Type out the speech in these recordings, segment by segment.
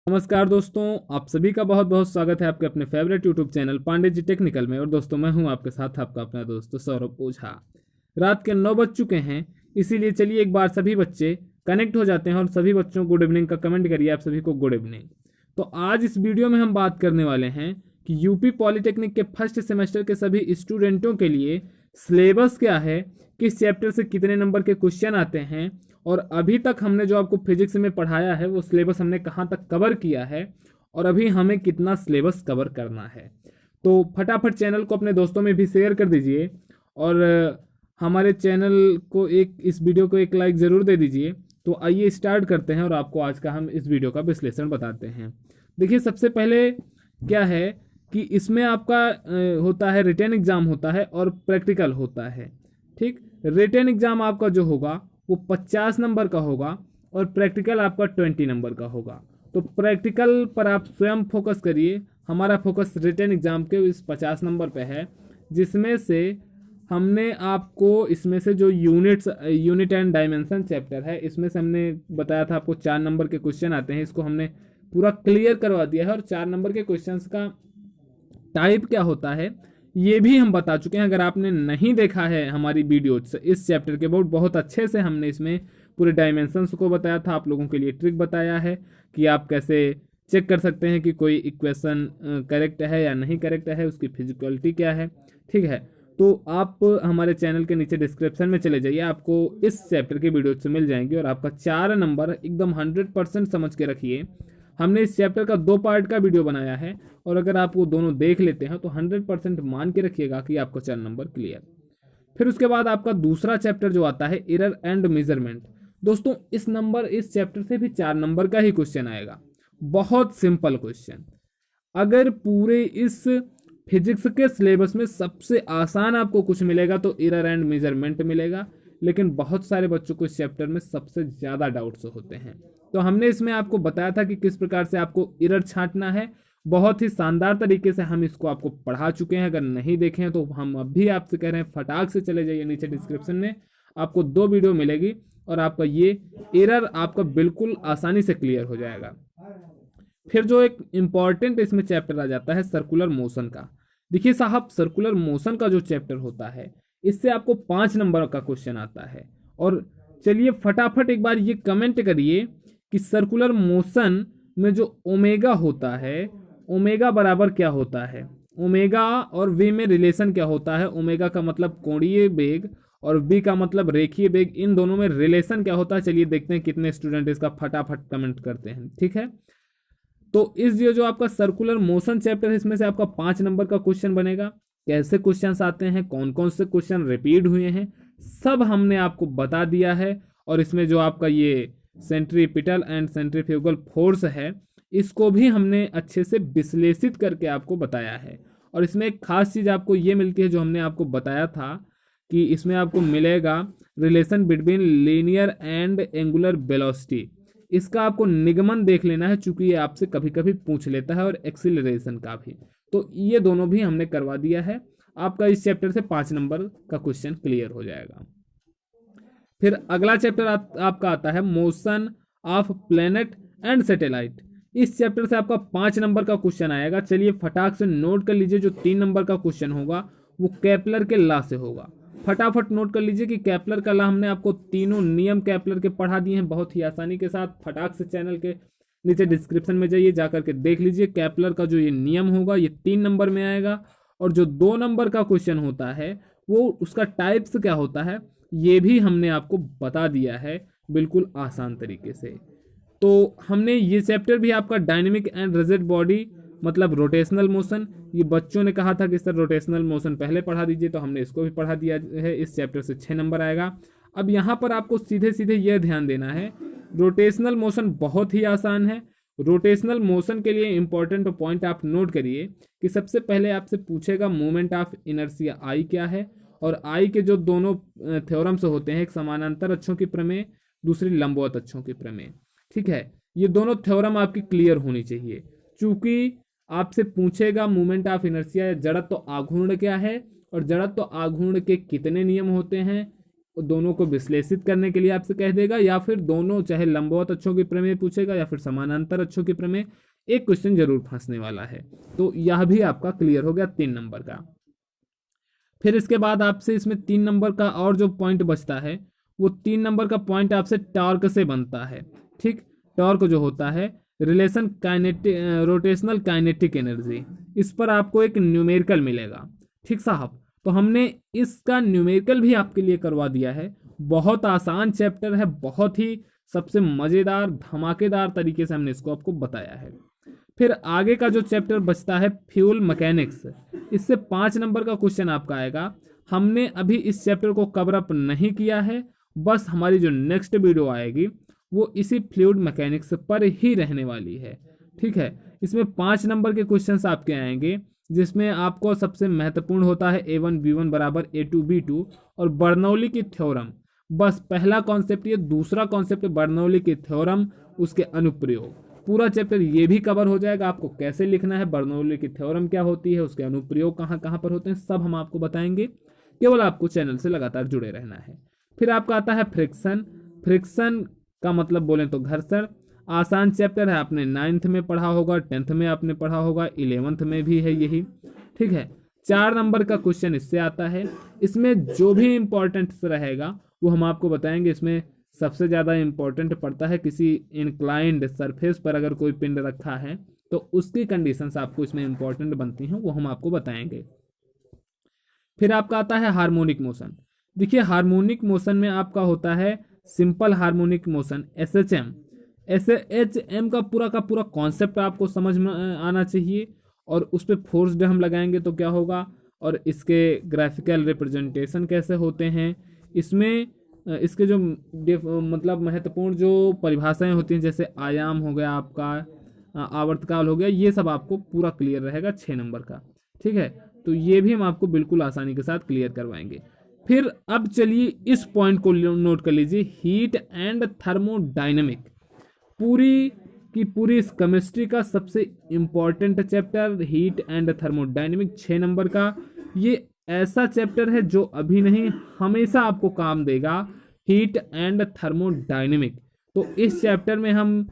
नमस्कार दोस्तों, आप सभी का बहुत बहुत स्वागत है आपके अपने favourite YouTube channel Pandey ji technical में। और दोस्तों, मैं हूं आपके साथ आपका अपना दोस्त सौरभ ओझा। रात के 9 बज चुके हैं, इसीलिए चलिए एक बार सभी बच्चे कनेक्ट हो जाते हैं और सभी बच्चों को गुड इवनिंग का कमेंट करिए। आप सभी को गुड इवनिंग। तो आज इस वीडियो में हम बात करने वाले हैं कि यूपी पॉलिटेक्निक के फर्स्ट सेमेस्टर के सभी स्टूडेंटों के लिए सिलेबस क्या है, किस चैप्टर से कितने नंबर के क्वेश्चन आते हैं, और अभी तक हमने जो आपको फिजिक्स में पढ़ाया है वो सिलेबस हमने कहाँ तक कवर किया है, और अभी हमें कितना सिलेबस कवर करना है। तो फटाफट चैनल को अपने दोस्तों में भी शेयर कर दीजिए और हमारे चैनल को इस वीडियो को एक लाइक ज़रूर दे दीजिए। तो आइए स्टार्ट करते हैं और आपको आज का हम इस वीडियो का विश्लेषण बताते हैं। देखिए, सबसे पहले क्या है कि इसमें आपका होता है रिटन एग्ज़ाम होता है और प्रैक्टिकल होता है। ठीक, रिटन एग्ज़ाम आपका जो होगा वो 50 नंबर का होगा और प्रैक्टिकल आपका 20 नंबर का होगा। तो प्रैक्टिकल पर आप स्वयं फोकस करिए। हमारा फोकस रिटन एग्ज़ाम के इस 50 नंबर पे है, जिसमें से हमने आपको इसमें से जो यूनिट एंड डायमेंशन चैप्टर है, इसमें से हमने बताया था आपको 4 नंबर के क्वेश्चन आते हैं। इसको हमने पूरा क्लियर करवा दिया है और 4 नंबर के क्वेश्चंस का टाइप क्या होता है ये भी हम बता चुके हैं। अगर आपने नहीं देखा है हमारी वीडियो इस चैप्टर के बहुत अच्छे से हमने इसमें पूरे डायमेंशंस को बताया था। आप लोगों के लिए ट्रिक बताया है कि आप कैसे चेक कर सकते हैं कि कोई इक्वेशन करेक्ट है या नहीं करेक्ट है, उसकी फिजिकलिटी क्या है। ठीक है, तो आप हमारे चैनल के नीचे डिस्क्रिप्शन में चले जाइए, आपको इस चैप्टर की वीडियो से मिल जाएंगी और आपका 4 नंबर एकदम 100% समझ के रखिए। हमने इस चैप्टर का 2 पार्ट का वीडियो बनाया है और अगर आप वो दोनों देख लेते हैं तो 100% मान के रखिएगा कि आपका 4 नंबर क्लियर। फिर उसके बाद आपका दूसरा चैप्टर जो आता है एरर एंड मेजरमेंट। दोस्तों, इस चैप्टर से भी 4 नंबर का ही क्वेश्चन आएगा। बहुत सिंपल क्वेश्चन। अगर पूरे इस फिजिक्स के सिलेबस में सबसे आसान आपको कुछ मिलेगा तो एरर एंड मेजरमेंट मिलेगा, लेकिन बहुत सारे बच्चों को इस चैप्टर में सबसे ज़्यादा डाउट्स होते हैं। तो हमने इसमें आपको बताया था कि किस प्रकार से आपको एरर छांटना है। बहुत ही शानदार तरीके से हम इसको आपको पढ़ा चुके हैं। अगर नहीं देखे हैं तो हम अभी आपसे कह रहे हैं फटाक से चले जाइए नीचे डिस्क्रिप्शन में, आपको 2 वीडियो मिलेगी और आपका ये एरर आपका बिल्कुल आसानी से क्लियर हो जाएगा। फिर जो एक इम्पॉर्टेंट इसमें चैप्टर आ जाता है सर्कुलर मोशन का। देखिए साहब, सर्कुलर मोशन का जो चैप्टर होता है इससे आपको 5 नंबर का क्वेश्चन आता है। और चलिए फटाफट एक बार ये कमेंट करिए कि सर्कुलर मोशन में जो ओमेगा होता है, ओमेगा बराबर क्या होता है, ओमेगा और वी में रिलेशन क्या होता है। ओमेगा का मतलब कोणीय वेग और वी का मतलब रेखीय वेग, इन दोनों में रिलेशन क्या होता है। चलिए देखते हैं कितने स्टूडेंट इसका फटाफट कमेंट करते हैं। ठीक है, तो इस ये जो आपका सर्कुलर मोशन चैप्टर है इसमें से आपका 5 नंबर का क्वेश्चन बनेगा। कैसे क्वेश्चंस आते हैं, कौन कौन से क्वेश्चन रिपीट हुए हैं, सब हमने आपको बता दिया है। और इसमें जो आपका ये सेंट्रीपिटल एंड सेंट्रीफ्यूगल फोर्स है, इसको भी हमने अच्छे से विश्लेषित करके आपको बताया है। और इसमें एक खास चीज़ आपको ये मिलती है जो हमने आपको बताया था कि इसमें आपको मिलेगा relation between linear and angular velocity. इसका आपको निगमन देख लेना है, चूंकि ये आपसे कभी कभी पूछ लेता है, और एक्सीलरेशन का भी। तो ये दोनों भी हमने करवा दिया है। आपका इस चैप्टर से 5 नंबर का क्वेश्चन क्लियर हो जाएगा। फिर अगला चैप्टर आपका आता है motion of planet and satellite. इस चैप्टर से आपका 5 नंबर का क्वेश्चन आएगा। चलिए फटाक से नोट कर लीजिए, जो 3 नंबर का क्वेश्चन होगा वो केपलर के लॉ से होगा। फटाफट नोट कर लीजिए कि केपलर का लॉ हमने आपको तीनों नियम केपलर के पढ़ा दिए हैं बहुत ही आसानी के साथ। फटाक से चैनल के नीचे डिस्क्रिप्शन में जाइए, जाकर के देख लीजिए। केपलर का जो ये नियम होगा ये 3 नंबर में आएगा। और जो 2 नंबर का क्वेश्चन होता है वो उसका टाइप्स क्या होता है ये भी हमने आपको बता दिया है बिल्कुल आसान तरीके से। तो हमने ये चैप्टर भी आपका डायनेमिक एंड रिजिड बॉडी मतलब रोटेशनल मोशन, ये बच्चों ने कहा था कि सर रोटेशनल मोशन पहले पढ़ा दीजिए, तो हमने इसको भी पढ़ा दिया है। इस चैप्टर से 6 नंबर आएगा। अब यहाँ पर आपको सीधे सीधे यह ध्यान देना है, रोटेशनल मोशन बहुत ही आसान है। रोटेशनल मोशन के लिए इंपॉर्टेंट पॉइंट आप नोट करिए कि सबसे पहले आपसे पूछेगा मोमेंट ऑफ इनर्शिया आई क्या है। और आई के जो दोनों थ्योरम्स होते हैं, एक समानांतर अक्षों की प्रमेय, दूसरी लंबवत अक्षों की प्रमेय। ठीक है, ये दोनों थ्योरम आपकी क्लियर होनी चाहिए। चूंकि आपसे पूछेगा मोमेंट ऑफ इनर्शिया या जड़त्व तो आघूर्ण क्या है और जड़त्व तो आघूर्ण के कितने नियम होते हैं, दोनों को विश्लेषित करने के लिए आपसे कह देगा, या फिर दोनों चाहे लंबवत अक्षों की प्रमेय पूछेगा या फिर समानांतर अक्षों की प्रमेय, एक क्वेश्चन जरूर फंसने वाला है। तो यह भी आपका क्लियर हो गया 3 नंबर का। फिर इसके बाद आपसे इसमें 3 नंबर का और जो पॉइंट बचता है वो 3 नंबर का पॉइंट आपसे टॉर्क से बनता है। ठीक, टॉर्क जो होता है relation kinetic rotational kinetic energy, इस पर आपको एक न्यूमेरिकल मिलेगा। ठीक साहब, तो हमने इसका न्यूमेरिकल भी आपके लिए करवा दिया है। बहुत आसान चैप्टर है, बहुत ही सबसे मज़ेदार धमाकेदार तरीके से हमने इसको आपको बताया है। फिर आगे का जो चैप्टर बचता है फ्यूल मैकेनिक्स, इससे 5 नंबर का क्वेश्चन आपका आएगा। हमने अभी इस चैप्टर को कवर अप नहीं किया है, बस हमारी जो नेक्स्ट वीडियो आएगी वो इसी फ्लूइड मैकेनिक्स पर ही रहने वाली है। ठीक है, इसमें 5 नंबर के क्वेश्चंस आपके आएंगे, जिसमें आपको सबसे महत्वपूर्ण होता है A1 B1 बराबर A2 B2 और बर्नौली की थ्योरम। बस पहला कॉन्सेप्ट ये, दूसरा कॉन्सेप्ट बर्नौली की थ्योरम, उसके अनुप्रयोग। पूरा चैप्टर ये भी कवर हो जाएगा, आपको कैसे लिखना है, बर्नौली की थ्योरम क्या होती है, उसके अनुप्रयोग कहाँ कहाँ पर होते हैं, सब हम आपको बताएंगे। केवल आपको चैनल से लगातार जुड़े रहना है। फिर आपका आता है फ्रिक्शन। फ्रिक्शन का मतलब बोले तो घर्षण। आसान चैप्टर है, आपने 9th में पढ़ा होगा, 10th में आपने पढ़ा होगा, 11th में भी है यही। ठीक है, 4 नंबर का क्वेश्चन इससे आता है। इसमें जो भी इंपॉर्टेंट रहेगा वो हम आपको बताएंगे। इसमें सबसे ज़्यादा इंपॉर्टेंट पड़ता है किसी इंक्लाइंड सरफेस पर अगर कोई पिंड रखा है तो उसकी कंडीशंस आपको इसमें इंपॉर्टेंट बनती हैं, वो हम आपको बताएंगे। फिर आपका आता है हार्मोनिक मोशन। देखिए, हार्मोनिक मोशन में आपका होता है simple harmonic motion SHM। SHM का पूरा कॉन्सेप्ट आपको समझ में आना चाहिए, और उस पर फोर्स्ड हम लगाएंगे तो क्या होगा, और इसके ग्राफिकल रिप्रेजेंटेशन कैसे होते हैं, इसमें इसके जो मतलब महत्वपूर्ण जो परिभाषाएं होती हैं, जैसे आयाम हो गया आपका, आवर्तकाल हो गया, ये सब आपको पूरा क्लियर रहेगा 6 नंबर का। ठीक है, तो ये भी हम आपको बिल्कुल आसानी के साथ क्लियर करवाएंगे। फिर अब चलिए इस पॉइंट को नोट कर लीजिए, हीट एंड थर्मोडायनेमिक। पूरी की पूरी इस केमिस्ट्री का सबसे important chapter heat and thermodynamic 6 number का। ये ऐसा चैप्टर है जो अभी नहीं हमेशा आपको काम देगा, हीट एंड थर्मोडायनेमिक। तो इस चैप्टर में हम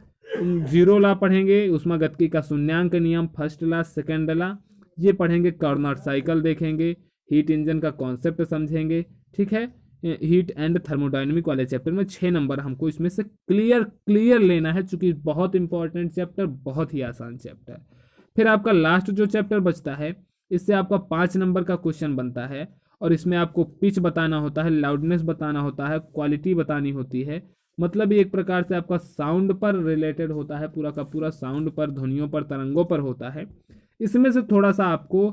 0 लॉ पढ़ेंगे, उष्मागतिकी का शून्यांक नियम, फर्स्ट लॉ, सेकंड लॉ, ये पढ़ेंगे। कार्नोट साइकिल देखेंगे, हीट इंजन का कॉन्सेप्ट समझेंगे। ठीक है, हीट एंड थर्मोडायनेमिक वाले चैप्टर में 6 नंबर हमको इसमें से क्लियर लेना है, चूंकि बहुत इंपॉर्टेंट चैप्टर, बहुत ही आसान चैप्टर। फिर आपका लास्ट जो चैप्टर बचता है, इससे आपका 5 नंबर का क्वेश्चन बनता है, और इसमें आपको पिच बताना होता है, लाउडनेस बताना होता है, क्वालिटी बतानी होती है। मतलब ये एक प्रकार से आपका साउंड पर रिलेटेड होता है, पूरा का पूरा साउंड पर, ध्वनियों पर, तरंगों पर होता है। इसमें से थोड़ा सा आपको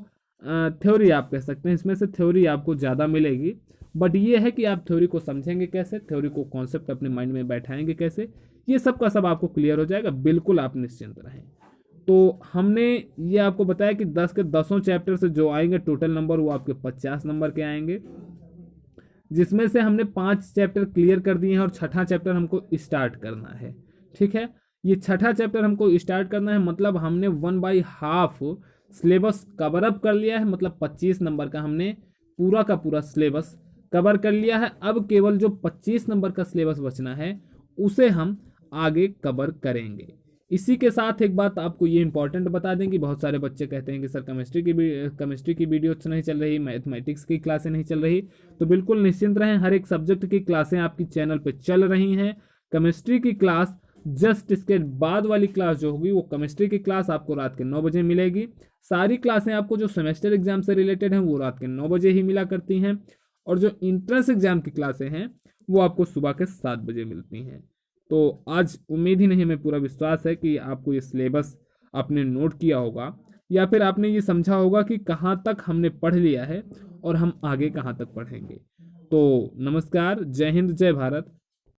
थ्योरी आप कह सकते हैं, इसमें से थ्योरी आपको ज़्यादा मिलेगी, बट ये है कि आप थ्योरी को समझेंगे कैसे, थ्योरी को कॉन्सेप्ट अपने माइंड में बैठाएंगे कैसे, ये सब का सब आपको क्लियर हो जाएगा। बिल्कुल आप निश्चिंत रहें। तो हमने ये आपको बताया कि 10 के 10 चैप्टर से जो आएंगे टोटल नंबर वो आपके 50 नंबर के आएंगे, जिसमें से हमने 5 चैप्टर क्लियर कर दिए हैं और 6ठा चैप्टर हमको स्टार्ट करना है। ठीक है, ये 6ठा चैप्टर हमको स्टार्ट करना है, मतलब हमने 1/2 सिलेबस कवर अप कर लिया है, मतलब 25 नंबर का हमने पूरा का पूरा सिलेबस कवर कर लिया है। अब केवल जो 25 नंबर का सिलेबस बचना है उसे हम आगे कवर करेंगे। इसी के साथ एक बात आपको ये इंपॉर्टेंट बता दें कि बहुत सारे बच्चे कहते हैं कि सर केमिस्ट्री की वीडियो नहीं चल रही, मैथमेटिक्स की क्लासें नहीं चल रही। तो बिल्कुल निश्चिंत रहें, हर एक सब्जेक्ट की क्लासें आपकी चैनल पे चल रही हैं। केमिस्ट्री की क्लास जस्ट इसके बाद वाली क्लास जो होगी वो केमिस्ट्री की क्लास आपको रात के 9 बजे मिलेगी। सारी क्लासें आपको जो सेमेस्टर एग्जाम से रिलेटेड हैं वो रात के 9 बजे ही मिला करती हैं, और जो इंट्रेंस एग्जाम की क्लासें हैं वो आपको सुबह के 7 बजे मिलती हैं। तो आज उम्मीद ही नहीं, हमें पूरा विश्वास है कि आपको ये सिलेबस आपने नोट किया होगा, या फिर आपने ये समझा होगा कि कहाँ तक हमने पढ़ लिया है और हम आगे कहाँ तक पढ़ेंगे। तो नमस्कार, जय हिंद, जय भारत।